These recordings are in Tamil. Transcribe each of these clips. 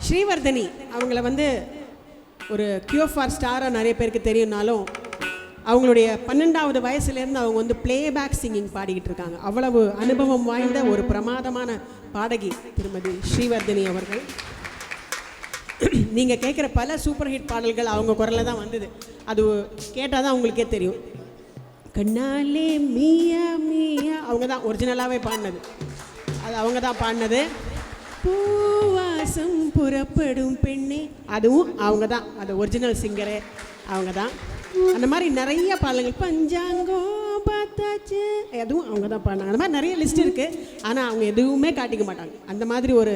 ஸ்ரீவர்தனி அவங்கள வந்து ஒரு கியூஎஃப்ஆர் ஸ்டாராக நிறைய பேருக்கு தெரியும்னாலும் அவங்களுடைய 12வது வயசுலேருந்து அவங்க வந்து ப்ளேபேக் சிங்கிங் பாடிக்கிட்டு இருக்காங்க. அவ்வளவு அனுபவம் வாய்ந்த ஒரு பிரமாதமான பாடகி திருமதி ஸ்ரீவர்தனி அவர்கள். நீங்கள் கேட்குற பல சூப்பர் ஹிட் பாடல்கள் அவங்க குரலில் தான் வந்தது. அது கேட்டால் தான் உங்களுக்கே தெரியும். கண்ணாலே மீயா மீயா அவங்க தான் ஒரிஜினலாகவே பாடினது. அது அவங்க தான் பாடினது. பூவாசம் புறப்படும் பெண்ணே அதுவும் அவங்க தான். அது ஒரிஜினல் சிங்கரே அவங்க தான். அந்த மாதிரி நிறைய பாடல்கள் பஞ்சாங்கம் பார்த்தாச்சு அதுவும் அவங்க தான் பாடினாங்க. அந்த மாதிரி நிறைய லிஸ்ட் இருக்குது. ஆனால் அவங்க எதுவுமே காட்டிக்க மாட்டாங்க. அந்த மாதிரி ஒரு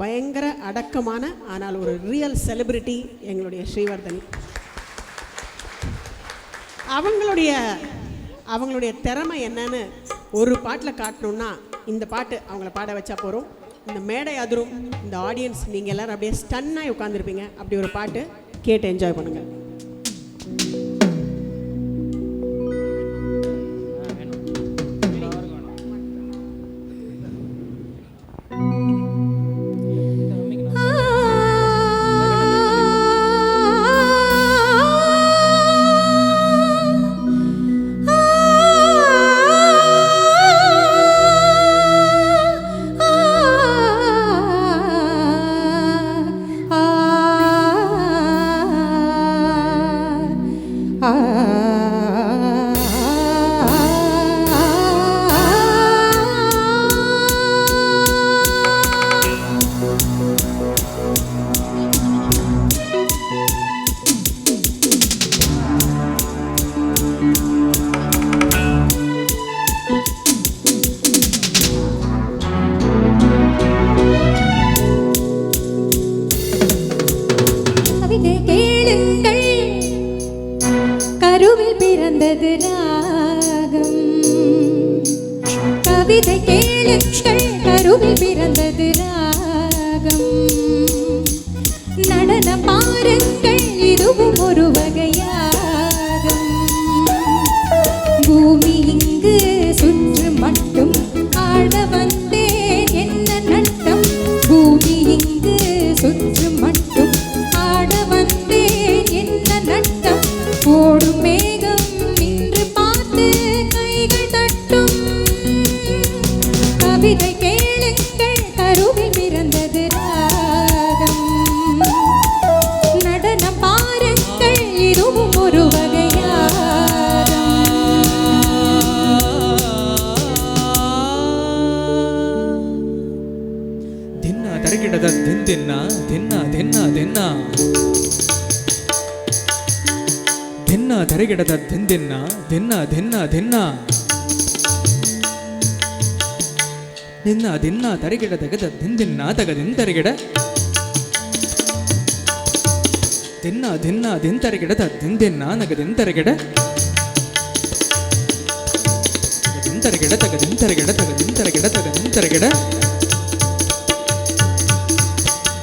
பயங்கர அடக்கமான ஆனால் ஒரு ரியல் செலிபிரிட்டி எங்களுடைய ஸ்ரீவர்தனி. அவங்களுடைய திறமை என்னன்னு ஒரு பாட்டில் காட்டணுன்னா இந்த பாட்டு அவங்கள பாட வச்சா போகிறோம். இந்த மேடை அதிரும், இந்த ஆடியன்ஸ் நீங்கள் எல்லோரும் அப்படியே ஸ்டன்னாக உட்காந்துருப்பீங்க. அப்படி ஒரு பாட்டு கேட்டு என்ஜாய் பண்ணுங்கள். கவிதை கேளுங்கள் கருவில் பிறந்தது ராகம். நடனம் பாருங்கள் இதுவும் ஒரு வகையாகும். பூமி இங்கு சுற்று மட்டும் ஆட வந்தேன் என்ன நட்டம். பூமி இங்கு சுற்று மட்டும் ஆட வந்தேன் என்ன நட்டம். ஓடும் மேகம் நின்று பார்த்து கைகள் தட்டும். கவிதை கேளுங்கள் கருவில் பிறந்தது ராகம். நடனம் பாருங்கள் இதுவும் ஒரு வகையாகும். தின்னா தரகிடத தின்னா தின்னா தின்னா தின்னா தின்னா தரகிடத தின்னா தின்னா தின்னா தின்னா ದಿನ್ನ ದಿನ್ನ ತರಗಿಡ ತೆಗೆದ ದಿನ್ನ ತಗದಿನ್ ತರಗಿಡ ದಿನ್ನ ದಿನ್ನ ದಿನ್ ತರಗಿಡ ದಿನ್ನ ನಗದಿನ್ ತರಗಿಡ ದಿನ್ ತರಗಿಡ ತಗದಿನ್ ತರಗಿಡ ತಗದಿನ್ ತರಗಿಡ ತಗದಿನ್ ತರಗಿಡ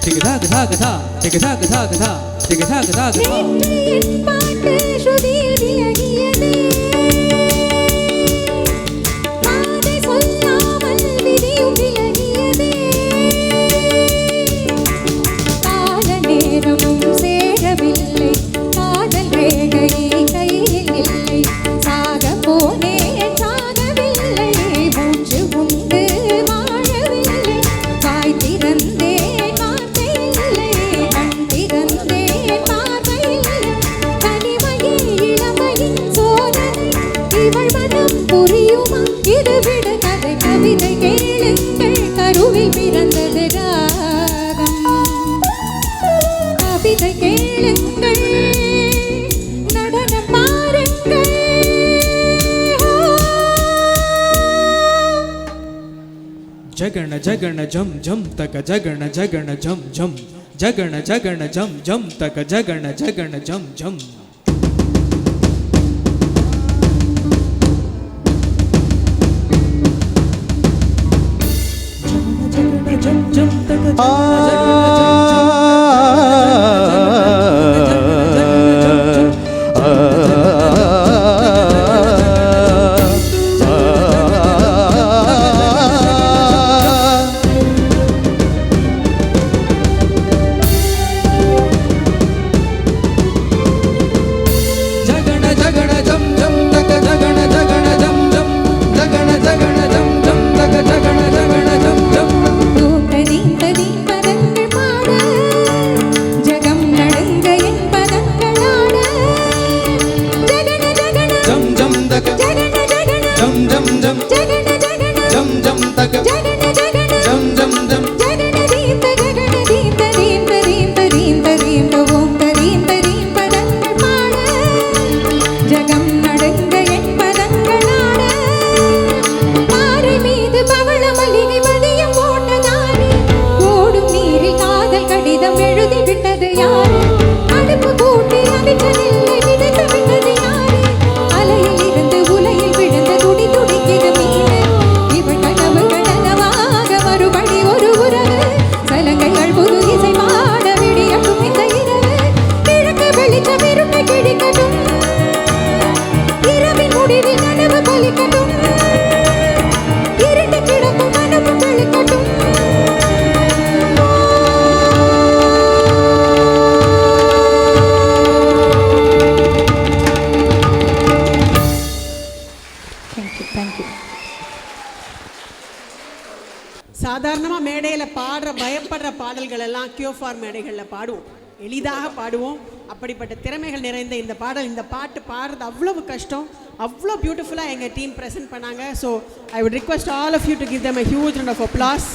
திகதா கதா கதா திகதா கதா கதா திகதா கதா கதா பாட்டு ஸ்ருதியில் விலகியதே. கவிதை கேளுங்கள் கருவில் பிறந்தது ராகம். கவிதை கேளுங்கள் நடனம் பாருங்கள். ஜகண ஜகண ஜம் ஜம் தக ஜகண ஜகண ஜம் ஜம் ஜகண ஜகண ஜம் ஜம் தக ஜகண ஜகண ஜம் ஜம் ஜம் ஜகன ஜகன ஜம் ஜம் தக ஜகன ஜகன ஜம் ஜம் ஜம் ஜகன தீம் ஜகன தீம் தரீம் தரீம் தரீம் தரீம் ஓம் தரீம் தரீம் பதங்கள் பாட ஜகம் நடுங்க என் பதங்கள் ஆட பாறை மீது பவள மல்லிகை பதியம் போட்டதானே ஓடும் நீரில் காதல் கடிதம் எழுதி விட்டது யாரு அடுப்பு கூட்டி அவிச்சதில்லை விதைத்து விட்டது யாரு அலையில் இருந்து உலையில் விழுந்த துடி துடிக்கிற மீன் இவள் கனவு கனவாக மறுபடி ஒரு உறவு சலங்கைகள் புது இசை பாட விடியட்டும் இந்த இரவு கிழக்கு வெளிச்சம் இருட்டை கிழிக்கட்டும் இரவின் முடிவில் கனவு பலிக்கட்டும் இருட்டு கிடக்கும் கனவு தெளிக்கட்டும் தேங்க்யூ சாதாரணமாக மேடையில் பாடுற பயப்படுற பாடல்கள் எல்லாம் கியூஃபார் மேடைகளில் பாடுவோம், எளிதாக பாடுவோம். அப்படிப்பட்ட திறமைகள் நிறைந்த இந்த பாட்டு பாடுறது அவ்வளவு கஷ்டம், அவ்வளோ பியூட்டிஃபுல்லாக எங்கள் டீம் ப்ரெசென்ட் பண்ணாங்க. So I would request all of you to give them a huge round of applause.